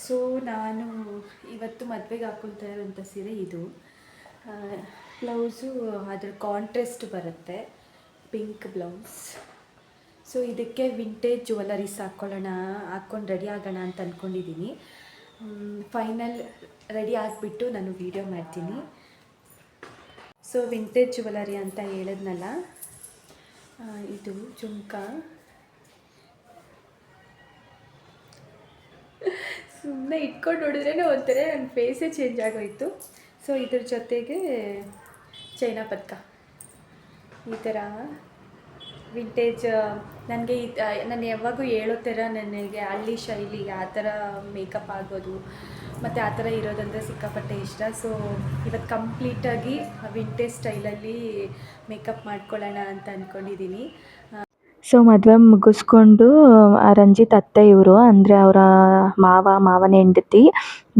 So ನಾನು ಇವತ್ತು ಮದುವೆಗೆ ಹಾಕ್ಕೊಳ್ತಾ ಇರೋಂಥ ಸೀರೆ ಇದು. ಬ್ಲೌಸು ಅದರ ಕಾಂಟ್ರಾಸ್ಟ್ ಬರುತ್ತೆ, ಪಿಂಕ್ ಬ್ಲೌಸ್. ಸೊ ಇದಕ್ಕೆ ವಿಂಟೇಜ್ ಜ್ಯುವೆಲರೀಸ್ ಹಾಕ್ಕೊಂಡು ರೆಡಿ ಆಗೋಣ ಅಂತ ಅಂದ್ಕೊಂಡಿದ್ದೀನಿ. ಫೈನಲ್ ರೆಡಿ ಆಗಿಬಿಟ್ಟು ನಾನು ವೀಡಿಯೋ ಮಾಡ್ತೀನಿ. ಸೊ ವಿಂಟೇಜ್ ಜ್ಯುವೆಲರಿ ಅಂತ ಹೇಳಿದ್ನಲ್ಲ, ಇದು ಜುಮ್ಕಾ. ಸುಮ್ಮನೆ ಇಟ್ಕೊಂಡು ನೋಡಿದ್ರೇ ಒಂಥರ ನನ್ನ ಫೇಸೇ ಚೇಂಜ್ ಆಗೋಯಿತು. ಸೊ ಇದ್ರ ಜೊತೆಗೆ ಚೈನಾ ಪದಕ, ಈ ಥರ ವಿಂಟೇಜ್. ನನಗೆ ನಾನು ಯಾವಾಗೂ ಹೇಳೋ ಥರ ನನಗೆ ಹಳ್ಳಿ ಶೈಲಿ ಆ ಥರ ಮೇಕಪ್ ಆಗೋದು ಮತ್ತು ಆ ಥರ ಇರೋದಂದರೆ ಸಿಕ್ಕಾಪಟ್ಟೆ ಇಷ್ಟ. ಸೊ ಇವತ್ತು ಕಂಪ್ಲೀಟಾಗಿ ವಿಂಟೇಜ್ ಸ್ಟೈಲಲ್ಲಿ ಮೇಕಪ್ ಮಾಡ್ಕೊಳ್ಳೋಣ ಅಂತ ಅಂದ್ಕೊಂಡಿದ್ದೀನಿ. ಸೊ ಮದುವೆ ಮುಗಿಸ್ಕೊಂಡು ರಂಜಿತ್ ಅತ್ತೆ ಇವರು, ಅಂದರೆ ಅವರ ಮಾವನ ಹೆಂಡತಿ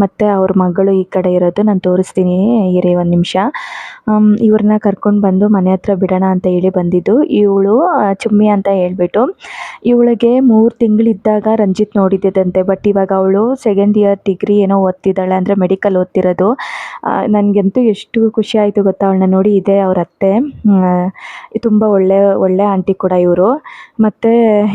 ಮತ್ತು ಅವ್ರ ಮಗಳು ಈ ಕಡೆ ಇರೋದು. ನಾನು ತೋರಿಸ್ತೀನಿ ಇರಿ ಒಂದು ನಿಮಿಷ. ಇವ್ರನ್ನ ಕರ್ಕೊಂಡು ಬಂದು ಮನೆ ಹತ್ರ ಬಿಡೋಣ ಅಂತ ಹೇಳಿ ಬಂದಿದ್ದು. ಇವಳು ಚುಮ್ಮಿ ಅಂತ ಹೇಳ್ಬಿಟ್ಟು, ಇವಳಿಗೆ 3 ತಿಂಗಳಿದ್ದಾಗ ರಂಜಿತ್ ನೋಡಿದ್ದಂತೆ. ಬಟ್ ಇವಾಗ ಅವಳು 2nd ಇಯರ್ ಡಿಗ್ರಿ ಏನೋ ಓದ್ತಿದ್ದಾಳೆ, ಅಂದರೆ ಮೆಡಿಕಲ್ ಓದ್ತಿರೋದು. ನನಗಂತೂ ಎಷ್ಟು ಖುಷಿ ಆಯಿತು ಗೊತ್ತಾ ಅವಳನ್ನ ನೋಡಿ. ಇದೆ ಅವ್ರ ಅತ್ತೆ, ತುಂಬ ಒಳ್ಳೆ ಆಂಟಿ ಕೂಡ ಇವರು. ಮತ್ತು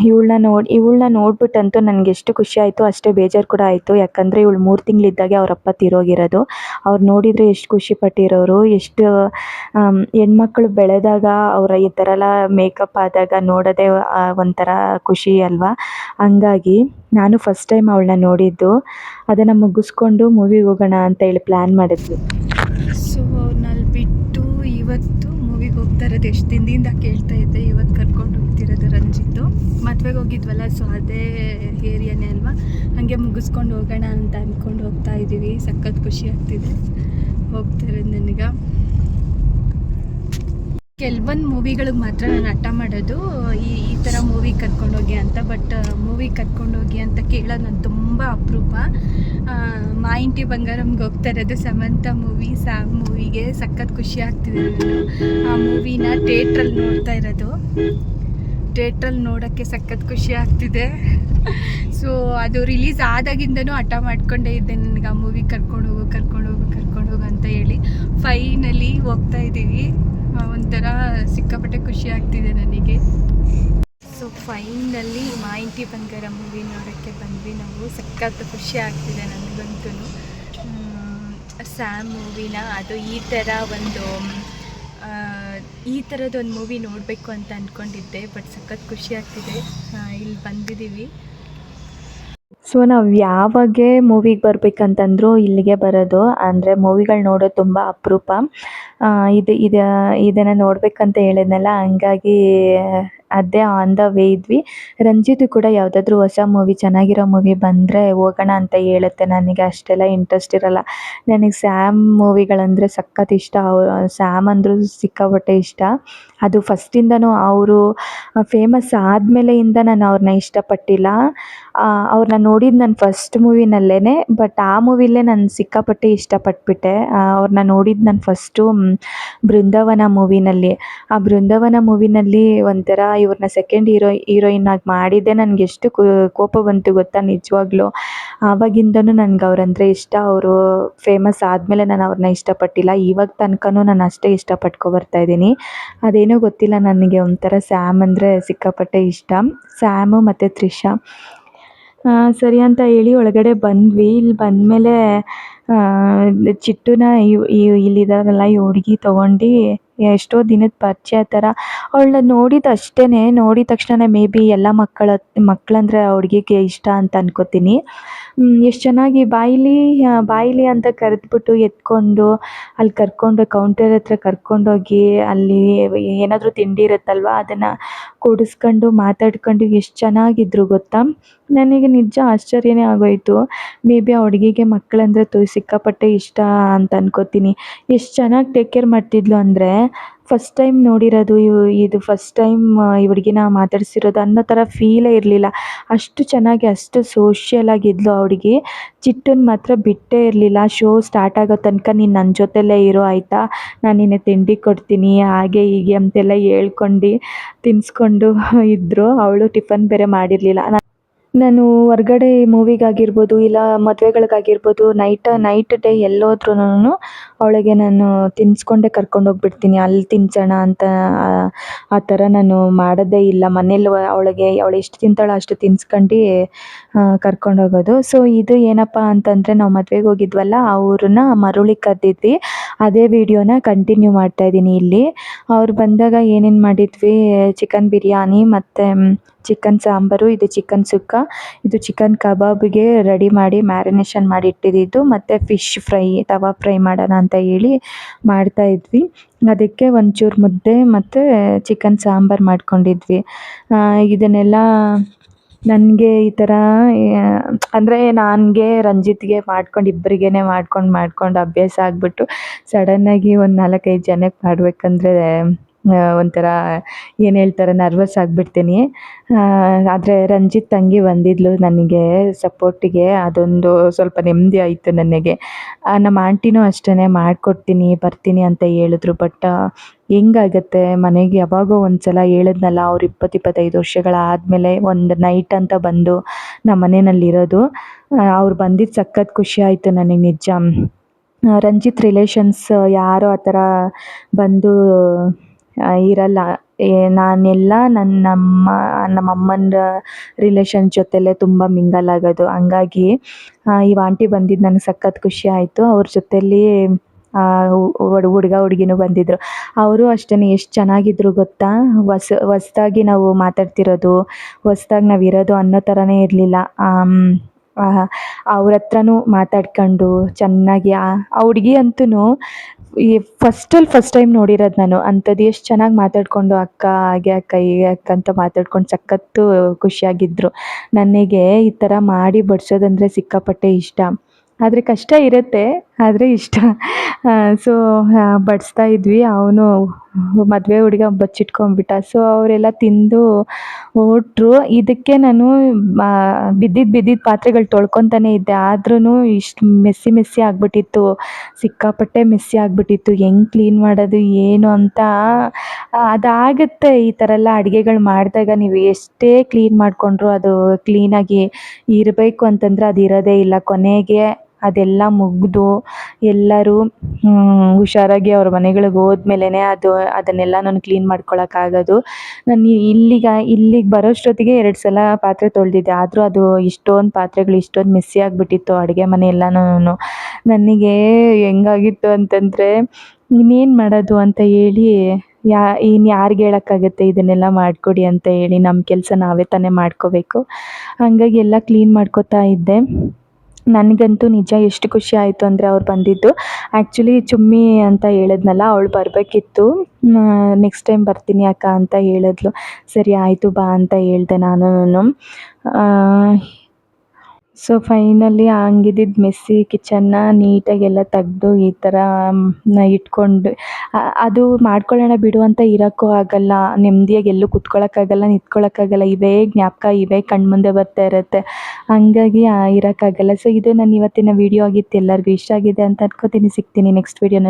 ಇವಳನ್ನ ನೋಡ್ಬಿಟ್ಟಂತೂ ನನಗೆ ಎಷ್ಟು ಖುಷಿ ಆಯಿತು, ಅಷ್ಟೇ ಬೇಜಾರು ಕೂಡ ಆಯಿತು. ಯಾಕಂದರೆ ಇವಳು 3 ತಿಂಗಳಿದ್ದಾಗೆ ಅವರಪ್ಪ ತೀರೋಗಿರೋದು. ಅವ್ರು ನೋಡಿದರೆ ಎಷ್ಟು ಖುಷಿ ಪಟ್ಟಿರೋರು. ಎಷ್ಟು ಹೆಣ್ಮಕ್ಳು ಬೆಳೆದಾಗ ಅವರ ಈ ಥರ ಎಲ್ಲ ಮೇಕಪ್ ಆದಾಗ ನೋಡೋದೇ ಒಂಥರ ಖುಷಿ ಅಲ್ವಾ. ಹಂಗಾಗಿ ನಾನು ಫಸ್ಟ್ ಟೈಮ್ ಅವಳನ್ನ ನೋಡಿದ್ದು. ಅದನ್ನು ಮುಗಿಸ್ಕೊಂಡು ಮೂವಿಗೆ ಹೋಗೋಣ ಅಂತ ಹೇಳಿ ಪ್ಲ್ಯಾನ್ ಮಾಡಿದ್ವಿ. ಸೊ ಅವ್ರನ್ನಲ್ಲಿ ಬಿಟ್ಟು ಇವತ್ತು ಮೂವಿಗೆ ಹೋಗ್ತಾ ಇರೋದು ಎಷ್ಟು ದಿನದಿಂದ ಕೇಳ್ತಾ ಇದ್ದೆ. ಇವತ್ತು ಕರ್ಕೊಂಡು ಹೋಗ್ತಿರೋದು ರಂಜಿತ್ತು. ಮದುವೆಗೆ ಹೋಗಿದ್ವಲ್ಲ, ಸೊ ಅದೇ ಏರಿಯಾನೇ ಅಲ್ವಾ, ಹಾಗೆ ಮುಗಿಸ್ಕೊಂಡು ಹೋಗೋಣ ಅಂತ ಅಂದ್ಕೊಂಡು ಹೋಗ್ತಾ ಇದ್ದೀವಿ. ಸಖತ್ ಖುಷಿ ಆಗ್ತಿದೆ ಹೋಗ್ತಾ ಇರೋದು ನನಗೆ. ಕೆಲವೊಂದು ಮೂವಿಗಳಿಗೆ ಮಾತ್ರ ನಾನು ಹಠ ಮಾಡೋದು, ಈ ಥರ ಮೂವಿ ಕರ್ಕೊಂಡೋಗಿ ಅಂತ. ಬಟ್ ಮೂವಿ ಕರ್ಕೊಂಡೋಗಿ ಅಂತ ಕೇಳೋದು ನಾನು ತುಂಬ ಅಪರೂಪ. ಮಾ ಇಂಟಿ ಬಂಗಾರಮ್ಗೆ ಹೋಗ್ತಾ ಇರೋದು, ಸಮಂತ ಮೂವಿ, ಸ್ಯಾಮ್ ಮೂವಿಗೆ. ಸಖತ್ ಖುಷಿ ಆಗ್ತಿದೆ. ಆ ಮೂವಿನ ಥಿಯೇಟ್ರಲ್ಲಿ ನೋಡ್ತಾ ಇರೋದು. ಥಿಯೇಟ್ರಲ್ಲಿ ನೋಡೋಕ್ಕೆ ಸಖತ್ ಖುಷಿ ಆಗ್ತಿದೆ. ಸೊ ಅದು ರಿಲೀಸ್ ಆದಾಗಿಂದನೂ ಹಠ ಮಾಡ್ಕೊಂಡೇ ಇದ್ದೆ, ನನಗೆ ಆ ಮೂವಿ ಕರ್ಕೊಂಡು ಹೋಗು ಅಂತ ಹೇಳಿ. ಫೈನಲಿ ಹೋಗ್ತಾ ಇದ್ದೀವಿ. ಒಂಥರ ಸಿಕ್ಕಾಪಟ್ಟೆ ಖುಷಿ ಆಗ್ತಿದೆ ನನಗೆ. ಸೊ ಫೈನಲಿ ಮಾ ಇಂಟಿ ಬಂಗಾರ ಮೂವಿ ನೋಡೋಕ್ಕೆ ಬಂದ್ವಿ ನಾವು. ಸಖತ್ ಖುಷಿ ಆಗ್ತಿದೆ ನನಗಂತೂ. ಸ್ಯಾಮ್ ಮೂವಿನ ಅದು ಈ ಥರದೊಂದು ಮೂವಿ ನೋಡಬೇಕು ಅಂತ ಅಂದ್ಕೊಂಡಿದ್ದೆ. ಬಟ್ ಸಖತ್ ಖುಷಿ ಆಗ್ತಿದೆ, ಇಲ್ಲಿ ಬಂದಿದ್ದೀವಿ. ಸೊ ನಾವು ಯಾವಾಗೆ ಮೂವಿಗೆ ಬರಬೇಕಂತಂದ್ರೂ ಇಲ್ಲಿಗೆ ಬರೋದು. ಅಂದರೆ ಮೂವಿಗಳು ನೋಡೋದು ತುಂಬ ಅಪರೂಪ. ಇದನ್ನು ನೋಡಬೇಕಂತ ಹೇಳಿದ್ನಲ್ಲ, ಹಂಗಾಗಿ ಅದೇ ಆನ್ ದ ವೇ ಇದ್ವಿ. ರಂಜಿತ್ ಕೂಡ ಯಾವುದಾದ್ರೂ ಹೊಸ ಮೂವಿ, ಚೆನ್ನಾಗಿರೋ ಮೂವಿ ಬಂದರೆ ಹೋಗೋಣ ಅಂತ ಹೇಳುತ್ತೆ. ನನಗೆ ಅಷ್ಟೆಲ್ಲ ಇಂಟ್ರೆಸ್ಟ್ ಇರೋಲ್ಲ. ನನಗೆ ಸ್ಯಾಮ್ ಮೂವಿಗಳಂದರೆ ಸಖತ್ ಇಷ್ಟ. ಸ್ಯಾಮ್ ಅಂದರೂ ಸಿಕ್ಕಾಪಟ್ಟೆ ಇಷ್ಟ. ಅದು ಫಸ್ಟಿಂದನೂ ಅವರು ಫೇಮಸ್ ಆದಮೇಲೆಯಿಂದ ನಾನು ಅವ್ರನ್ನ ಇಷ್ಟಪಟ್ಟಿಲ್ಲ. ಅವ್ರನ್ನ ನೋಡಿದ್ದು ನಾನು ಫಸ್ಟ್ ಮೂವಿನಲ್ಲೇ. ಬಟ್ ಆ ಮೂವಿಲೇ ನಾನು ಸಿಕ್ಕಾಪಟ್ಟೆ ಇಷ್ಟಪಟ್ಬಿಟ್ಟೆ. ಅವ್ರನ್ನ ನೋಡಿದ್ದು ನಾನು ಫಸ್ಟು ಬೃಂದಾವನ ಮೂವಿನಲ್ಲಿ. ಆ ಬೃಂದಾವನ ಮೂವಿನಲ್ಲಿ ಒಂಥರ ಇವ್ರನ್ನ ಸೆಕೆಂಡ್ ಹೀರೋಯಿನ್ ಆಗಿ ಮಾಡಿದ್ದೆ. ನನಗೆ ಎಷ್ಟು ಕೋಪ ಬಂತು ಗೊತ್ತಾ ನಿಜವಾಗ್ಲೂ. ಆವಾಗಿಂದನೂ ನನಗೆ ಅವ್ರಂದರೆ ಇಷ್ಟ. ಅವರು ಫೇಮಸ್ ಆದಮೇಲೆ ನಾನು ಅವ್ರನ್ನ ಇಷ್ಟಪಟ್ಟಿಲ್ಲ. ಇವಾಗ ತನಕನೂ ನಾನು ಅಷ್ಟೇ ಇಷ್ಟಪಟ್ಕೊ ಬರ್ತಾಯಿದ್ದೀನಿ. ಅದೇನೋ ಗೊತ್ತಿಲ್ಲ, ನನಗೆ ಒಂಥರ ಸ್ಯಾಮ್ ಅಂದರೆ ಸಿಕ್ಕಾಪಟ್ಟೆ ಇಷ್ಟ. ಸ್ಯಾಮು ಮತ್ತು ತ್ರಿಷಾ. ಸರಿ ಅಂತ ಹೇಳಿ ಒಳಗಡೆ ಬಂದ್ವಿ. ಇಲ್ಲಿ ಬಂದಮೇಲೆ ಚಿಟ್ಟುನ ಇಲ್ಲಿದ್ದಾರಲ್ಲ ಈ ಹುಡುಗಿ ತೊಗೊಂಡು ಎಷ್ಟೋ ದಿನದ ಪರಿಚಯ ಥರ. ಅವಳನ್ನ ನೋಡಿದ ತಕ್ಷಣ ಮೇ ಬಿ ಎಲ್ಲ ಮಕ್ಕಳಂದರೆ ಆ ಹುಡುಗಿಗೆ ಇಷ್ಟ ಅಂತ ಅನ್ಕೋತೀನಿ. ಎಷ್ಟು ಚೆನ್ನಾಗಿ ಬಾಯಿಲಿ ಅಂತ ಕರೆದ್ಬಿಟ್ಟು ಎತ್ಕೊಂಡು ಅಲ್ಲಿ ಕರ್ಕೊಂಡು ಕೌಂಟರ್ ಹತ್ರ ಕರ್ಕೊಂಡೋಗಿ, ಅಲ್ಲಿ ಏನಾದರೂ ತಿಂಡಿ ಇರುತ್ತಲ್ವ ಅದನ್ನು ಕೊಡಿಸ್ಕೊಂಡು ಮಾತಾಡ್ಕೊಂಡು ಎಷ್ಟು ಚೆನ್ನಾಗಿದ್ರು ಗೊತ್ತಾ. ನನಗೆ ನಿಜ ಆಶ್ಚರ್ಯನೇ ಆಗೋಯಿತು. ಮೇ ಬಿ ಆ ಹುಡುಗಿಗೆ ಮಕ್ಕಳಂದರೆ ಸಿಕ್ಕಾಪಟ್ಟೆ ಇಷ್ಟ ಅಂತ ಅನ್ಕೋತೀನಿ. ಎಷ್ಟು ಚೆನ್ನಾಗಿ ಟೇಕ್ ಕೇರ್ ಮಾಡ್ತಿದ್ಲು ಅಂದರೆ, ಫಸ್ಟ್ ಟೈಮ್ ನೋಡಿರೋದು ಇದು ಫಸ್ಟ್ ಟೈಮ್ ಈ ಹುಡುಗಿನ ಮಾತಾಡಿಸಿರೋದು ಅನ್ನೋ ಥರ ಫೀಲೇ ಇರಲಿಲ್ಲ. ಅಷ್ಟು ಚೆನ್ನಾಗಿ, ಅಷ್ಟು ಸೋಷಿಯಲ್ ಆಗಿದ್ಲು ಆ ಹುಡುಗಿ. ಚಿಟ್ಟನ್ನು ಮಾತ್ರ ಬಿಟ್ಟೇ ಇರಲಿಲ್ಲ. ಶೋ ಸ್ಟಾರ್ಟ್ ಆಗೋ ತನಕ ನೀನು ನನ್ನ ಜೊತೆಲೇ ಇರೋ ಆಯಿತಾ, ನಾನು ನಿನಗೆ ತಿಂಡಿ ಕೊಡ್ತೀನಿ ಹಾಗೆ ಹೀಗೆ ಅಂತೆಲ್ಲ ಹೇಳ್ಕೊಂಡು ತಿನ್ನಿಸ್ಕೊಂಡು ಇದ್ದರು. ಅವಳು ಟಿಫನ್ ಬೇರೆ ಮಾಡಿರಲಿಲ್ಲ. ನಾನು ಹೊರ್ಗಡೆ ಮೂವಿಗಾಗಿರ್ಬೋದು ಇಲ್ಲ ಮದುವೆಗಳಿಗಾಗಿರ್ಬೋದು ನೈಟ್ ಡೇ ಎಲ್ಲೋದ್ರುನು ಅವಳಿಗೆ ನಾನು ತಿನ್ನಿಸ್ಕೊಂಡೇ ಕರ್ಕೊಂಡೋಗ್ಬಿಡ್ತೀನಿ. ಅಲ್ಲಿ ತಿನ್ಸೋಣ ಅಂತ ಆ ಥರ ನಾನು ಮಾಡೋದೇ ಇಲ್ಲ. ಮನೇಲಿ ಅವಳಿಗೆ ಅವಳು ಎಷ್ಟು ತಿಂತಾಳೋ ಅಷ್ಟು ತಿನ್ಸ್ಕೊಂಡು ಕರ್ಕೊಂಡೋಗೋದು. ಸೊ ಇದು ಏನಪ್ಪ ಅಂತಂದರೆ ನಾವು ಮದ್ವೆಗೆ ಹೋಗಿದ್ವಲ್ಲ ಅವ್ರನ್ನ ಮರುಳಿಗೆ ಕರೆದಿದ್ವಿ. ಅದೇ ವಿಡಿಯೋನ ಕಂಟಿನ್ಯೂ ಮಾಡ್ತಾ ಇದ್ದೀನಿ ಇಲ್ಲಿ. ಅವ್ರು ಬಂದಾಗ ಏನೇನು ಮಾಡಿದ್ವಿ, ಚಿಕನ್ ಬಿರಿಯಾನಿ ಮತ್ತು ಚಿಕನ್ ಸಾಂಬಾರು, ಇದು ಚಿಕನ್ ಸುಕ್ಕ, ಇದು ಚಿಕನ್ ಕಬಾಬಿಗೆ ರೆಡಿ ಮಾಡಿ ಮ್ಯಾರಿನೇಷನ್ ಮಾಡಿ ಇಟ್ಟಿದ್ದಿದ್ದು, ಮತ್ತು ಫಿಶ್ ಫ್ರೈ ತವಾ ಫ್ರೈ ಮಾಡೋಣ ಅಂತ ಹೇಳಿ ಮಾಡ್ತಾ ಇದ್ವಿ. ಅದಕ್ಕೆ ಒಂಚೂರು ಮುದ್ದೆ ಮತ್ತು ಚಿಕನ್ ಸಾಂಬಾರು ಮಾಡ್ಕೊಂಡಿದ್ವಿ. ಇದನ್ನೆಲ್ಲ ನನಗೆ ಈ ಥರ ಅಂದರೆ ನನಗೆ ರಂಜಿತ್ಗೆ ಇಬ್ಬರಿಗೇ ಮಾಡ್ಕೊಂಡು ಅಭ್ಯಾಸ ಆಗಿಬಿಟ್ಟು ಸಡನ್ನಾಗಿ ಒಂದು 4-5 ಜನಕ್ಕೆ ಮಾಡಬೇಕಂದ್ರೆ ಒಂಥರ ಏನು ಹೇಳ್ತಾರೆ, ನರ್ವಸ್ ಆಗಿಬಿಡ್ತೀನಿ. ಆದರೆ ರಂಜಿತ್ ತಂಗಿ ಬಂದಿದ್ಲು ನನಗೆ ಸಪೋರ್ಟಿಗೆ, ಅದೊಂದು ಸ್ವಲ್ಪ ನೆಮ್ಮದಿ ಆಯಿತು ನನಗೆ. ನಮ್ಮ ಆಂಟಿನೂ ಅಷ್ಟೇ ಮಾಡಿಕೊಡ್ತೀನಿ ಬರ್ತೀನಿ ಅಂತ ಹೇಳಿದ್ರು. ಬಟ್ ಹೆಂಗಾಗತ್ತೆ, ಮನೆಗೆ ಯಾವಾಗೋ ಒಂದು ಸಲ ಹೇಳಿದ್ನಲ್ಲ, ಅವ್ರು 20-25 ವರ್ಷಗಳಾದಮೇಲೆ ಒಂದು ನೈಟ್ ಅಂತ ಬಂದು ನಮ್ಮ ಮನೆಯಲ್ಲಿರೋದು. ಅವ್ರು ಬಂದಿದ್ದು ಸಖತ್ ಖುಷಿ ಆಯಿತು ನನಗೆ ನಿಜ. ರಂಜಿತ್ ರಿಲೇಷನ್ಸ್ ಯಾರೂ ಆ ಥರ ಬಂದು ಇರಲ್ಲ. ನಾನೆಲ್ಲ ನಮ್ಮಮ್ಮನ ರಿಲೇಷನ್ ಜೊತೆಲೇ ತುಂಬ ಮಿಂಗಲ್ ಆಗೋದು. ಹಂಗಾಗಿ ಈ ಆಂಟಿ ಬಂದಿದ್ದು ನನಗೆ ಸಖತ್ ಖುಷಿ ಆಯಿತು. ಅವ್ರ ಜೊತೆಲಿ ಹುಡುಗ ಹುಡುಗಿನೂ ಬಂದಿದ್ದರು. ಅವರು ಅಷ್ಟೇ ಎಷ್ಟು ಚೆನ್ನಾಗಿದ್ರು ಗೊತ್ತಾ. ಹೊಸ್ದಾಗಿ ನಾವು ಮಾತಾಡ್ತಿರೋದು, ಹೊಸ್ದಾಗಿ ನಾವು ಇರೋದು ಅನ್ನೋ ಥರನೇ ಇರಲಿಲ್ಲ. ಅವ್ರ ಹತ್ರನೂ ಮಾತಾಡ್ಕೊಂಡು ಚೆನ್ನಾಗಿ ಆ ಹುಡುಗಿ ಅಂತೂ ಈ ಫಸ್ಟ್ ಟೈಮ್ ನೋಡಿರೋದು ನಾನು. ಅಂಥದ್ದು ಎಷ್ಟು ಚೆನ್ನಾಗಿ ಮಾತಾಡಿಕೊಂಡು ಅಕ್ಕ ಹಾಗೆ ಅಕ್ಕ ಹೀಗೆ ಅಕ್ಕ ಅಂತ ಮಾತಾಡ್ಕೊಂಡು ಸಖತ್ತು ಖುಷಿಯಾಗಿದ್ದರು. ನನಗೆ ಈ ಥರ ಮಾಡಿ ಬಡಿಸೋದಂದರೆ ಸಿಕ್ಕಾಪಟ್ಟೆ ಇಷ್ಟ. ಆದರೆ ಕಷ್ಟ ಇರುತ್ತೆ, ಆದರೆ ಇಷ್ಟ. ಸೊ ಬಡಿಸ್ತಾ ಇದ್ವಿ. ಅವನು ಮದುವೆ ಹುಡುಗ ಬಚ್ಚಿಟ್ಕೊಂಡ್ಬಿಟ್ಟ. ಸೊ ಅವರೆಲ್ಲ ತಿಂದು ಹೊರಟ್ರು. ಇದಕ್ಕೆ ನಾನು ಬಿದ್ದಿದ್ದ ಪಾತ್ರೆಗಳು ತೊಳ್ಕೊತಾನೆ ಇದ್ದೆ. ಆದ್ರೂ ಇಷ್ಟು ಮೆಸ್ಸಿ ಆಗಿಬಿಟ್ಟಿತ್ತು, ಸಿಕ್ಕಾಪಟ್ಟೆ ಮೆಸ್ಸಿ ಆಗಿಬಿಟ್ಟಿತ್ತು. ಹೆಂಗೆ ಕ್ಲೀನ್ ಮಾಡೋದು ಏನು ಅಂತ. ಅದಾಗುತ್ತೆ ಈ ಥರ ಎಲ್ಲ ಅಡುಗೆಗಳು ಮಾಡಿದಾಗ. ನೀವು ಎಷ್ಟೇ ಕ್ಲೀನ್ ಮಾಡಿಕೊಂಡ್ರು ಅದು ಕ್ಲೀನಾಗಿ ಇರಬೇಕು ಅಂತಂದರೆ ಅದು ಇರೋದೇ ಇಲ್ಲ. ಕೊನೆಗೆ ಅದೆಲ್ಲ ಮುಗಿದು ಎಲ್ಲರೂ ಹುಷಾರಾಗಿ ಅವ್ರ ಮನೆಗಳಿಗೆ ಹೋದ್ಮೇಲೆ ಅದನ್ನೆಲ್ಲ ನಾನು ಕ್ಲೀನ್ ಮಾಡ್ಕೊಳಕ್ಕಾಗೋದು. ನಾನು ಇಲ್ಲಿಗೆ ಬರೋಷ್ಟೊತ್ತಿಗೆ 2 ಸಲ ಪಾತ್ರೆ ತೊಳೆದಿದ್ದೆ. ಆದರೂ ಅದು ಇಷ್ಟೊಂದು ಪಾತ್ರೆಗಳು ಇಷ್ಟೊಂದು ಮೆಸ್ಸಿ ಆಗಿಬಿಟ್ಟಿತ್ತು ಅಡುಗೆ ಮನೆ ಎಲ್ಲನೂ. ನನಗೆ ಹೆಂಗಾಗಿತ್ತು ಅಂತಂದರೆ ಇನ್ನೇನು ಮಾಡೋದು ಅಂತ ಹೇಳಿ ಇನ್ನು ಯಾರಿಗೆ ಹೇಳೋಕ್ಕಾಗತ್ತೆ ಇದನ್ನೆಲ್ಲ ಮಾಡಿಕೊಡಿ ಅಂತ ಹೇಳಿ. ನಮ್ಮ ಕೆಲಸ ನಾವೇ ತಾನೇ ಮಾಡ್ಕೋಬೇಕು. ಹಾಗಾಗಿ ಎಲ್ಲ ಕ್ಲೀನ್ ಮಾಡ್ಕೋತಾ ಇದ್ದೆ. ನನಗಂತೂ ನಿಜ ಎಷ್ಟು ಖುಷಿ ಆಯಿತು ಅಂದರೆ ಅವ್ರು ಬಂದಿದ್ದು. ಆ್ಯಕ್ಚುಲಿ ಚುಮ್ಮಿ ಅಂತ ಹೇಳಿದ್ನಲ್ಲ, ಅವಳು ಬರಬೇಕಿತ್ತು. ನೆಕ್ಸ್ಟ್ ಟೈಮ್ ಬರ್ತೀನಿ ಅಕ್ಕ ಅಂತ ಹೇಳಿದ್ಲು. ಸರಿ ಆಯಿತು ಬಾ ಅಂತ ಹೇಳಿದೆ ನಾನೂನು. ಸೊ ಫೈನಲಿ ಹಂಗಿದ್ದಿದ್ದು ಮೆಸ್ಸಿ ಕಿಚನ್ನ ನೀಟಾಗೆಲ್ಲ ತೆಗ್ದು ಈ ಥರ ಇಟ್ಕೊಂಡು ಅದು ಮಾಡ್ಕೊಳ್ಳೋಣ ಬಿಡು ಅಂತ ಇರೋಕ್ಕೂ ಆಗಲ್ಲ. ನೆಮ್ಮದಿಯಾಗಿ ಎಲ್ಲೂ ಕುತ್ಕೊಳ್ಳೋಕ್ಕಾಗಲ್ಲ, ನಿಂತ್ಕೊಳ್ಳೋಕ್ಕಾಗಲ್ಲ. ಇವೇ ಜ್ಞಾಪಕ ಇವೇ ಕಣ್ಮುಂದೆ ಬರ್ತಾ ಇರುತ್ತೆ. ಹಂಗಾಗಿ ಇರೋಕ್ಕಾಗಲ್ಲ. ಸೊ ಇದು ನನ್ನ ಇವತ್ತಿನ ವಿಡಿಯೋ ಆಗಿತ್ತು. ಎಲ್ಲರಿಗೂ ಇಷ್ಟ ಆಗಿದೆ ಅಂತ ಅನ್ಕೋತೀನಿ. ಸಿಗ್ತೀನಿ ನೆಕ್ಸ್ಟ್ ವಿಡಿಯೋನಲ್ಲಿ.